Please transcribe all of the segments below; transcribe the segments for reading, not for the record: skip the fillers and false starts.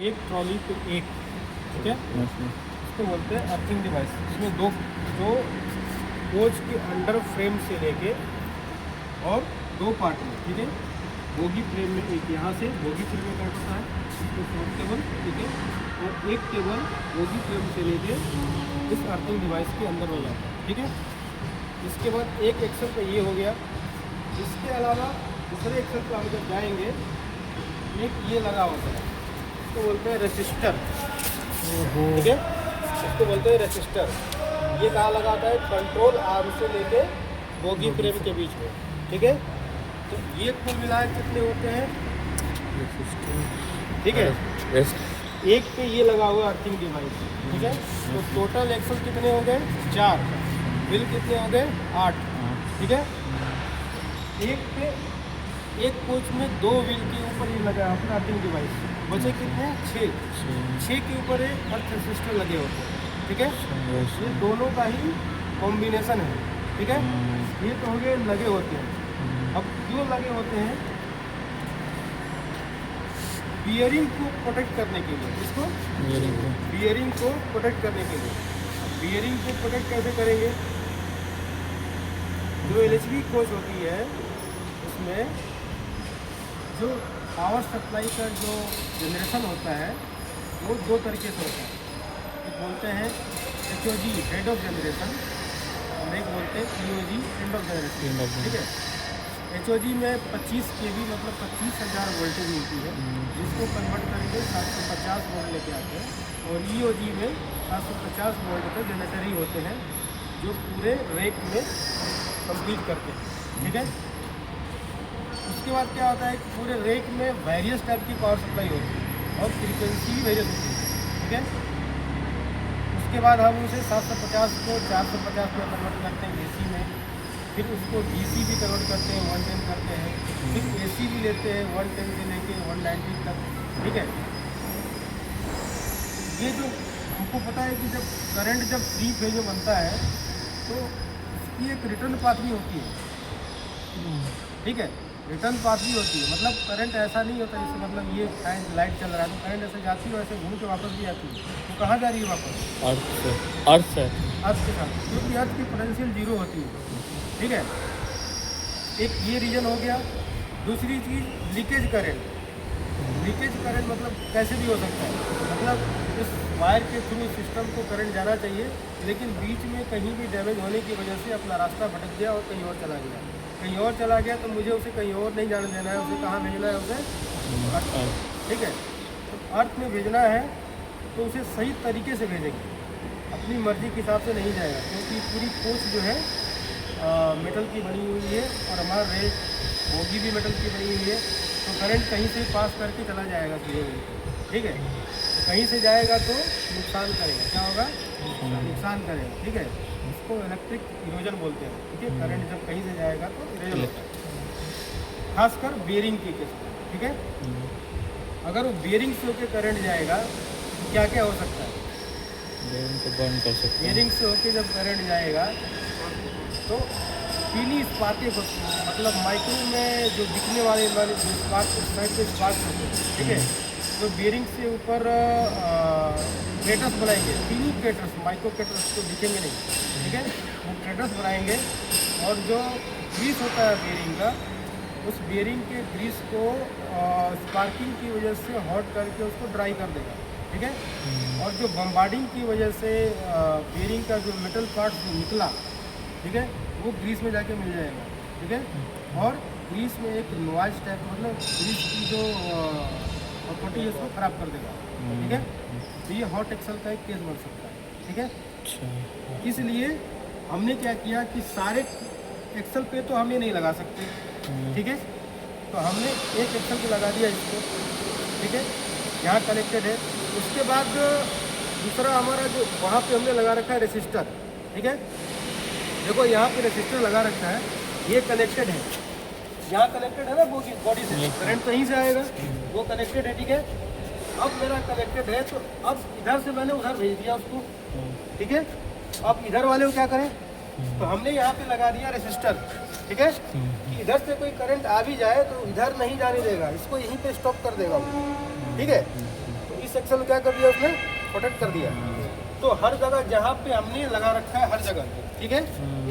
एक ट्रॉली पे एक, ठीक है, इसको बोलते हैं अर्थिंग डिवाइस। इसमें दो जो कोच के अंडर फ्रेम से लेके और दो पार्ट में, ठीक है, बोगी फ्रेम में एक यहाँ से बोगी फ्रेम में कट होता है इसको फ्रंट टेबल, ठीक है, और एक टेबल बोगी फ्रेम से लेके इस अर्थिंग डिवाइस के अंदर हो जाता है, ठीक है। इसके बाद एक एक्सल पे ये हो गया। इसके अलावा दूसरे एक्सल पे हम जब जाएंगे, एक ये लगा होता है, इसको बोलते हैं रेसिस्टर, ठीक है, इसको बोलते हैं रेसिस्टर। ये कहाँ लगा होता है? कंट्रोल आर्म से लेके बोगी फ्रेम के बीच में, ठीक है। तो ये कुल मिलाए कितने होते हैं? ठीक है, एक पे ये लगा हुआ अर्थिंग डिवाइस, ठीक है। तो टोटल एक्सल कितने हो गए? 4। बिल कितने हो गए? 8, ठीक है। एक पे एक कोच में 2 व्हील के ऊपर ये लगा है अपना अर्थिंग डिवाइस, बचे कितने? 6 के ऊपर एक अर्थ रेसिस्टर लगे होते हैं, ठीक है। ये दोनों का ही कॉम्बिनेशन है, ठीक है। ये तो हो गए लगे होते हैं। अब क्यों लगे होते हैं? बियरिंग को प्रोटेक्ट करने के लिए। इसको बियरिंग को प्रोटेक्ट करने के लिए। बियरिंग को प्रोटेक्ट कैसे करेंगे? जो LHV कोच होती है उसमें जो पावर सप्लाई का जो जनरेशन होता है वो 2 तरीके से होता है। एक बोलते हैं HOG हेड ऑफ जनरेशन और एक बोलते हैं EOG एंड ऑफ जनरेशन, ठीक है। HOG में 25 kV मतलब 25,000 वोल्टेज मिलती है, जिसको कन्वर्ट करके 750 वोल्ट लेके आते हैं। और EOG में 750 वोल्ट के जनरेटर ही होते हैं जो पूरे रेक में कंप्लीट करते हैं, ठीक है। उसके बाद क्या होता है कि पूरे रेक में वेरियस टाइप की पावर सप्लाई होती है और फ्रीक्वेंसी भी वेरियस होती है, ठीक है। उसके बाद हम उसे 750 को 450 में कन्वर्ट करते हैं AC में, फिर उसको DC भी कन्वर्ट करते हैं, 110 करते हैं, फिर AC भी लेते हैं 110 से लेके 190 तक, ठीक है। ये जो हमको पता है कि जब करंट जब 3 फेज में बनता है तो इसकी एक रिटर्न पाथ भी होती है, ठीक है। रिटर्न पाथ भी होती है, मतलब करंट ऐसा नहीं होता जैसे मतलब ये फैन लाइट चल रहा है तो करंट ऐसे जाती है वैसे घूम के वापस भी आती है। तो कहाँ जा रही है वापस? अर्थ के साथ, क्योंकि अर्थ की पोटेंशियल 0 होती है, ठीक है। एक ये रीजन हो गया। दूसरी चीज़ लीकेज करंट। लीकेज करंट मतलब कैसे भी हो सकता है, मतलब इस वायर के थ्रू सिस्टम को करंट जाना चाहिए, लेकिन बीच में कहीं भी डैमेज होने की वजह से अपना रास्ता भटक गया और कहीं और चला गया। कहीं और चला गया तो मुझे उसे कहीं और नहीं जाने देना है, उसे कहाँ भेजना है? उसे अर्थ, ठीक है। तो अर्थ में भेजना है तो उसे सही तरीके से भेजेंगे, अपनी मर्जी के हिसाब से नहीं जाएगा, क्योंकि पूरी कोच जो है मेटल की बनी हुई है और हमारा रेक बोगी भी मेटल की बनी हुई है। तो करंट कहीं से पास करके चला जाएगा धीरे धीरे, ठीक है। तो कहीं से जाएगा तो नुकसान करेगा, क्या होगा? नुकसान करेगा, ठीक है। इसको इलेक्ट्रिक इरोजन बोलते हैं, ठीक है। करंट जब कहीं से जाएगा तो इरोजन होता है, खासकर बेयरिंग के केस में, ठीक है। अगर वो बेयरिंग से होकर करंट जाएगा तो क्या क्या हो सकता है? बेयरिंग को बर्न कर सकते हैं। बेयरिंग से होकर जब करंट जाएगा तो पीली स्पार्कें होती हैं, मतलब माइक्रो में जो दिखने वाले जो स्पार्क साइड पे स्पार्क होते हैं, ठीक है। तो बेयरिंग से ऊपर क्रेटर्स बनाएंगे, पीली क्रेटर्स, माइक्रो क्रेटर्स तो दिखेंगे नहीं, ठीक है। वो क्रेटर्स बनाएंगे और जो ग्रीस होता है बेयरिंग का, उस बेयरिंग के ग्रीस को स्पार्किंग की वजह से हॉट करके उसको ड्राई कर देगा, ठीक है। और जो बम्बार्डिंग की वजह से बेयरिंग का जो मेटल पार्ट जो निकला, ठीक है, वो ग्रीस में जाके मिल जाएगा, ठीक है। और ग्रीस में एक नॉइज टाइप, मतलब ग्रीस की जो प्रॉपर्टी है उसको खराब कर देगा, ठीक है। तो ये हॉट एक्सल का एक केस बन सकता है, ठीक है। अच्छा, इसलिए हमने क्या किया कि सारे एक्सल पे तो हम ये नहीं लगा सकते, ठीक है। तो हमने एक एक्सल पे लगा दिया इसको, ठीक है, यहाँ कनेक्टेड है। उसके बाद दूसरा हमारा जो वहाँ पे हमने लगा रखा है रेसिस्टर, ठीक है। देखो यहाँ पे रेसिस्टर लगा रखा है, ये कनेक्टेड है, यहाँ कनेक्टेड है ना बॉडी से, करंट कहीं से आएगा, वो कनेक्टेड है, ठीक है। अब मेरा कनेक्टेड है तो अब इधर से मैंने उधर भेज दिया उसको, ठीक है। अब इधर वाले को क्या करें? तो हमने यहाँ पे लगा दिया रेसिस्टर, ठीक है, कि इधर से कोई करंट आ भी जाए तो इधर नहीं जाने देगा, इसको यहीं पे स्टॉप कर देगा, ठीक है। तो इस इस सेक्शन में क्या कर दिया उसने, प्रोटेक्ट कर दिया। तो हर जगह जहाँ पे हमने लगा रखा है, हर जगह, ठीक है,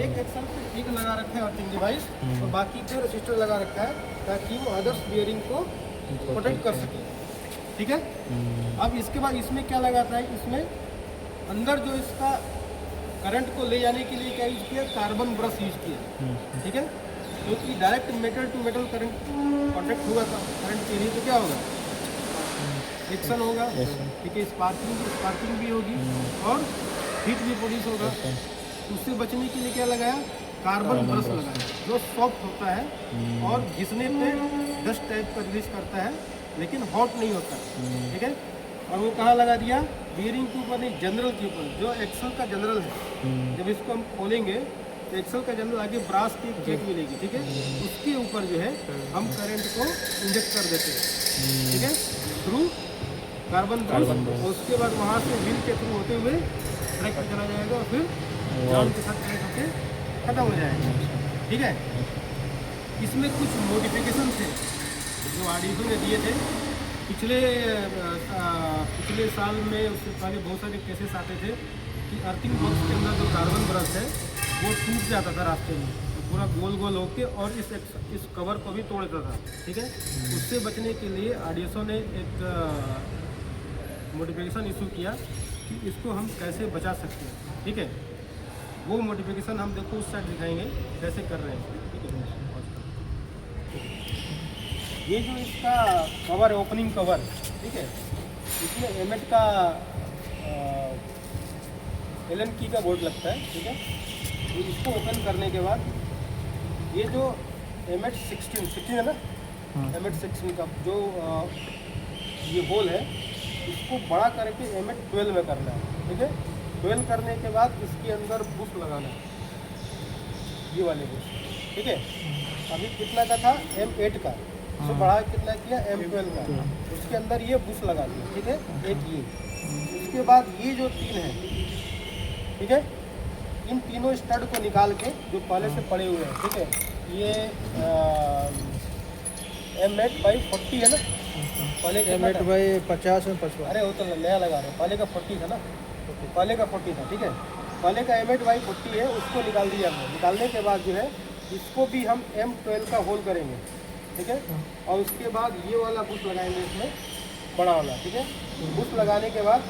एक एक्सल पे एक लगा रखा है अर्थिंग डिवाइस, और बाकी पे रेसिस्टर लगा रखा है ताकि वो अदर्स बियरिंग को प्रोटेक्ट कर सके, ठीक है। अब इसके बाद इसमें क्या लगाता है, इसमें अंदर जो इसका करंट को ले जाने के लिए क्या यूज किया, कार्बन ब्रश यूज किया, ठीक है, क्योंकि direct metal to metal current contact होगा करंट के लिए, तो क्या होगा, फ्रिक्शन होगा, ठीक है, स्पार्किंग भी होगी और हीट भी प्रोड्यूस होगा। उससे बचने के लिए क्या लगाया, कार्बन ब्रश लगाया, जो सॉफ्ट होता है और घिसने पे डस्ट टाइप का रिलीज करता है, लेकिन हॉट नहीं होता, ठीक है। और वो कहाँ लगा दिया, बियरिंग के ऊपर नहीं, जनरल के ऊपर, जो एक्सल का जनरल है। जब इसको हम खोलेंगे तो एक्सल का जनरल आगे ब्रास की प्लेट मिलेगी, ठीक है, उसके ऊपर जो है हम करंट को इंजेक्ट कर देते हैं, ठीक है, थ्रू कार्बन ब्रश, और उसके बाद वहाँ से व्हील के थ्रू होते हुए ट्रैक पर चला जाएगा और फिर ग्राउंड के साथ कनेक्ट होकर खत्म हो जाएगा, ठीक है। इसमें कुछ मॉडिफिकेशन थे जो आरडीएसओ ने दिए थे पिछले साल में। उससे पहले बहुत सारे केसेस आते थे कि अर्थिंग बॉक्स के अंदर जो कार्बन ब्रश है वो टूट जाता था रास्ते में, तो पूरा गोल गोल होके और इस कवर को भी तोड़ देता था, ठीक है। उससे बचने के लिए आरडीएसओ ने एक मॉडिफिकेशन इशू किया कि इसको हम कैसे बचा सकते हैं, ठीक है। वो मॉडिफिकेशन हम देखो उस साइड दिखाएंगे कैसे कर रहे हैं, ठीक है। ये जो इसका कवर है, ओपनिंग कवर, ठीक है, इसमें एमेट का एलन की का बोर्ड लगता है, ठीक है। तो इसको ओपन करने के बाद ये जो एमेट 16 है ना, एमेट 16 का जो ये होल है, इसको बड़ा करके एमेट 12 में करना है, ठीक है। 12 करने के बाद इसके अंदर बुश लगाना है, ये वाले बुश, ठीक है। अभी कितना का था, M8 का, तो बढ़ा कितना किया, M12 का, उसके अंदर ये बुश लगा दिया, ठीक है, एक ये। उसके बाद ये जो 3 है, ठीक है, इन तीनों स्टड को निकाल के जो पहले से पड़े हुए हैं, ठीक है, ये M8/40 है ना, पहले M8/50 में 55। अरे वो तो नया लगा रहे हैं, पहले का 40 था ना, पहले का 40 था, ठीक है। पहले का M8/40 है, उसको निकाल दिया हमने। निकालने के बाद जो है इसको भी हम M12 का होल करेंगे, ठीक है, और उसके बाद ये वाला बुश लगाएंगे इसमें, बड़ा वाला, ठीक है। बुश लगाने के बाद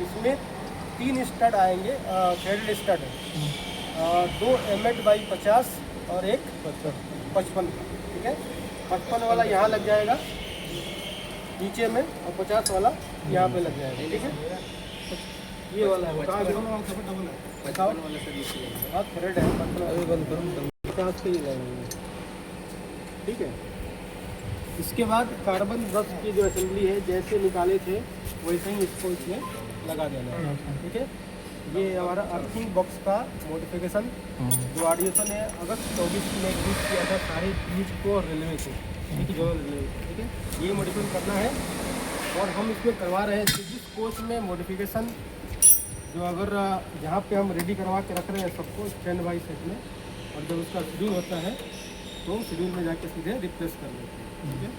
इसमें 3 स्टड आएंगे, थ्रेडेड स्टड, 2 M8/50 और एक 55, ठीक है। 55 वाला यहाँ लग जाएगा नीचे में, और 50 वाला यहाँ पे लग जाएगा, ठीक है। ये वाला है, कहाँ बताओ, हाँ थ्रेड है, 50 के ही लगाएंगे, ठीक है। इसके बाद कार्बन ब्रश की जो असेंबली है, जैसे निकाले थे वैसे ही इसको इसमें लगा देना है, ठीक है। ये हमारा अर्थिंग बॉक्स का मॉडिफिकेशन जो आरडीएसओ ने अगस्त 24 में यूज किया था सारे ब्रिज को और रेलवे को, ठीक है, रेलवे, ठीक है। ये मॉडिफिकेशन करना है और हम इसमें करवा रहे हैं जिस कोच में मॉडिफिकेशन जो अगर जहाँ पे हम रेडी करवा के रख रहे हैं सबको स्टैंड बाई सेट में, और जब उसका शेड्यूल होता है तो शेड्यूल में जाके सीधे रिप्लेस कर लेते हैं, ठीक है।